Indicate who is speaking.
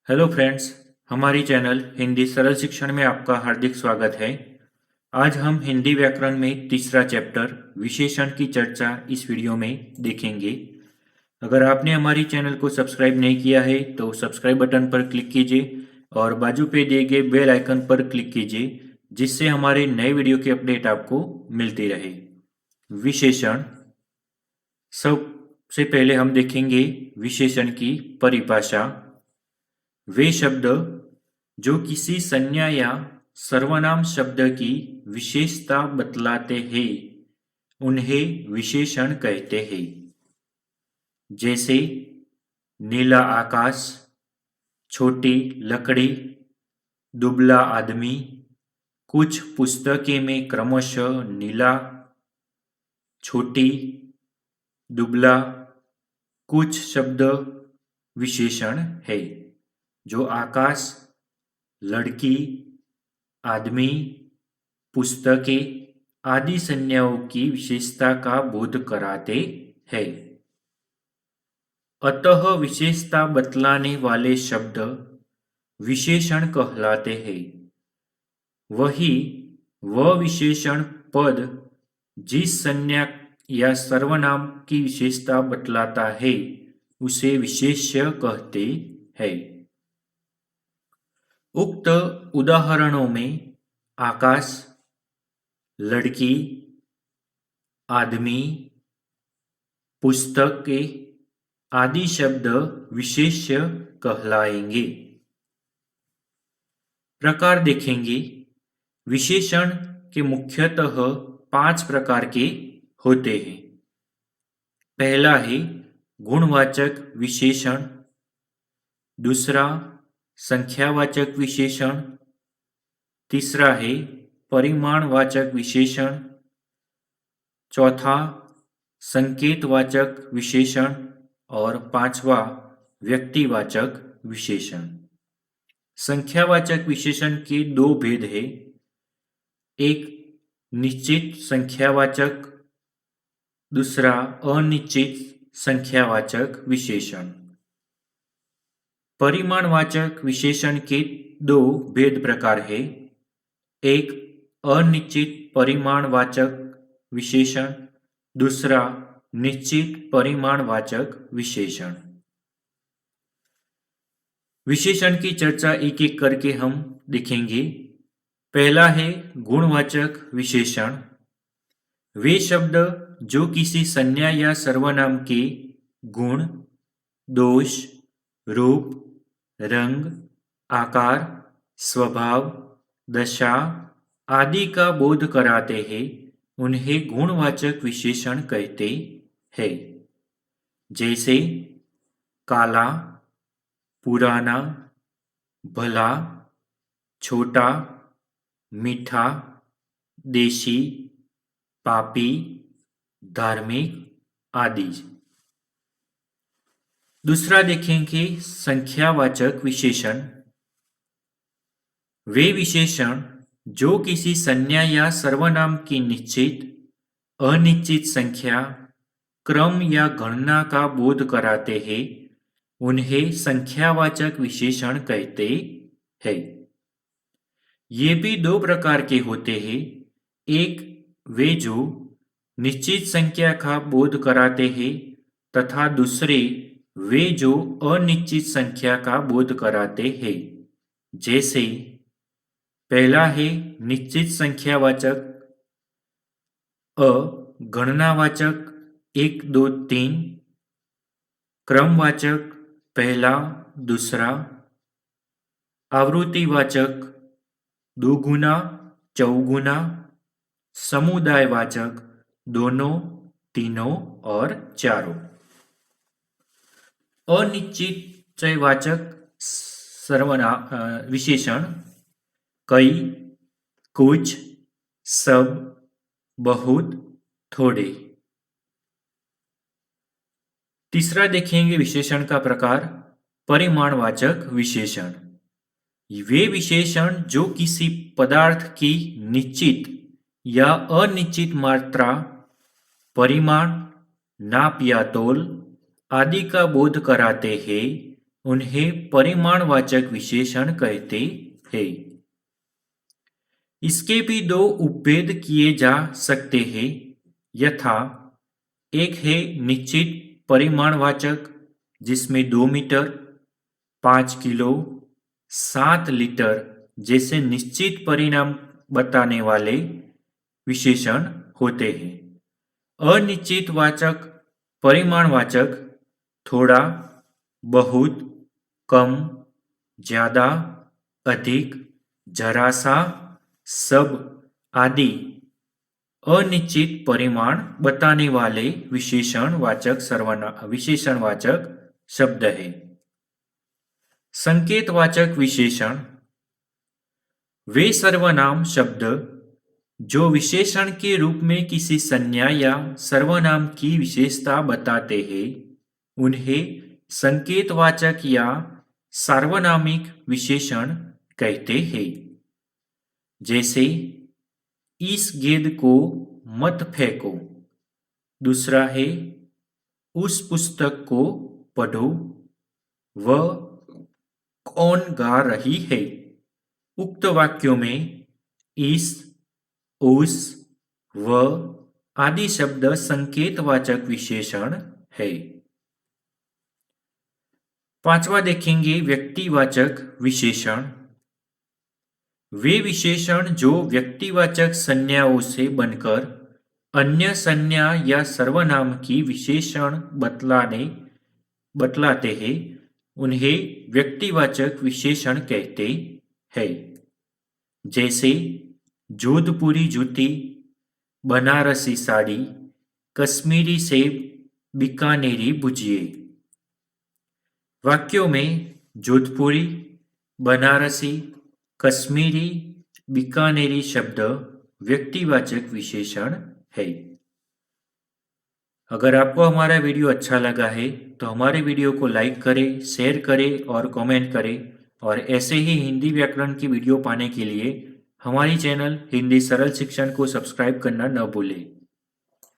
Speaker 1: Hello friends, हमारी channel Hindi सरल शिक्षण में आपका हार्दिक स्वागत है। आज हम हिंदी व्याकरण में तीसरा चैप्टर विशेषण की चर्चा इस वीडियो में देखेंगे। अगर आपने हमारी चैनल को सब्सक्राइब नहीं किया है तो सब्सक्राइब बटन पर क्लिक कीजिए और बाजू पे दिए गए बेल आइकन पर क्लिक कीजिए, जिससे हमारे नए वीडियो की अपडेट आपको मिलती रहे। विशेषण, सबसे पहले हम देखेंगे विशेषण की परिभाषा। वे शब्द जो किसी संज्ञा या सर्वनाम शब्द की विशेषता बतलाते हैं उन्हें विशेषण कहते हैं। जैसे नीला आकाश, छोटी लकड़ी, दुबला आदमी। कुछ पुस्तकें में क्रमशः नीला, छोटी, दुबला कुछ शब्द विशेषण है जो आकाश, लड़की, आदमी, पुस्तकें आदि संज्ञाओं की विशेषता का बोध कराते हैं। अतः विशेषता बतलाने वाले शब्द विशेषण कहलाते हैं। वही वह विशेषण पद जिस संज्ञा या सर्वनाम की विशेषता बतलाता है उसे विशेष्य कहते हैं। उक्त उदाहरणों में आकाश, लड़की, आदमी, पुस्तक के आदि शब्द विशेष्य कहलाएंगे। प्रकार देखेंगे। विशेषण के मुख्यतः 5 प्रकार के होते हैं। पहला है गुणवाचक विशेषण, दूसरा संख्यावाचक विशेषण, तीसरा है परिमाणवाचक विशेषण, चौथा संकेतवाचक विशेषण और पांचवा व्यक्तिवाचक विशेषण। संख्यावाचक विशेषण के 2 भेद हैं। एक निश्चित संख्यावाचक, दूसरा अनिश्चित संख्यावाचक विशेषण। परिमाणवाचक विशेषण के 2 भेद प्रकार है। एक अनिश्चित परिमाणवाचक विशेषण, दूसरा निश्चित परिमाणवाचक विशेषण। विशेषण की चर्चा एक एक करके हम देखेंगे। पहला है गुणवाचक विशेषण। वे शब्द जो किसी संज्ञा या सर्वनाम के गुण, दोष, रूप, रंग, आकार, स्वभाव, दशा आदि का बोध कराते हैं उन्हें गुणवाचक विशेषण कहते हैं। जैसे काला, पुराना, भला, छोटा, मीठा, देशी, पापी, धार्मिक आदि। दूसरा देखेंगे संख्यावाचक विशेषण। वे विशेषण जो किसी संज्ञा या सर्वनाम की निश्चित, अनिश्चित संख्या, क्रम या गणना का बोध कराते हैं उन्हें संख्यावाचक विशेषण कहते हैं। ये भी 2 प्रकार के होते हैं। एक वे जो निश्चित संख्या का बोध कराते हैं तथा दूसरे वे जो अनिश्चित संख्या का बोध कराते हैं। जैसे पहला है निश्चित संख्यावाचक, अ गणनावाचक 1 2 3, क्रमवाचक पहला दूसरा, आवृत्तिवाचक दुगुना चौगुना, समुदायवाचक दोनों, तीनों और चारों। अनिश्चितवाचक सर्वनाम विशेषण कई, कुछ, सब, बहुत, थोड़े। तीसरा देखेंगे विशेषण का प्रकार परिमाणवाचक विशेषण। वे विशेषण जो किसी पदार्थ की निश्चित या अनिश्चित मात्रा, परिमाण, नाप या तोल आदि का बोध कराते हैं उन्हें परिमाणवाचक विशेषण कहते हैं। इसके भी दो उपभेद किए जा सकते हैं, यथा एक है निश्चित परिमाणवाचक जिसमें 2 मीटर, 5 किलो, 7 लीटर जैसे निश्चित परिणाम बताने वाले विशेषण होते हैं। अनिश्चित वाचक परिमाणवाचक थोड़ा, बहुत, कम, ज्यादा, अधिक, जरा सा, सब आदि अनिश्चित परिमाण बताने वाले विशेषणवाचक शब्द है। संकेतवाचक विशेषण वे सर्वनाम शब्द जो विशेषण के रूप में किसी संज्ञा या सर्वनाम की विशेषता बताते हैं, उन्हें संकेतवाचक या सार्वनामिक विशेषण कहते हैं। जैसे इस गेंद को मत फेंको, दूसरा है उस पुस्तक को पढ़ो, वह कौन गा रही है। उक्त वाक्यों में इस, उस, वह आदि शब्द संकेतवाचक विशेषण है। पांचवा देखेंगे व्यक्तिवाचक विशेषण। वे विशेषण जो व्यक्तिवाचक संज्ञाओं से बनकर अन्य संज्ञा या सर्वनाम की विशेषण बतलाते हैं, उन्हें व्यक्तिवाचक विशेषण कहते हैं। जैसे जोधपुरी जूती, बनारसी साड़ी, कश्मीरी सेब, बीकानेरी भुजिए। वाक्यों में जोधपुरी, बनारसी, कश्मीरी, बीकानेरी शब्द व्यक्तिवाचक विशेषण है। अगर आपको हमारा वीडियो अच्छा लगा है तो हमारे वीडियो को लाइक करें, शेयर करें और कमेंट करें। और ऐसे ही हिंदी व्याकरण की वीडियो पाने के लिए हमारी चैनल हिंदी सरल शिक्षण को सब्सक्राइब करना न भूलें।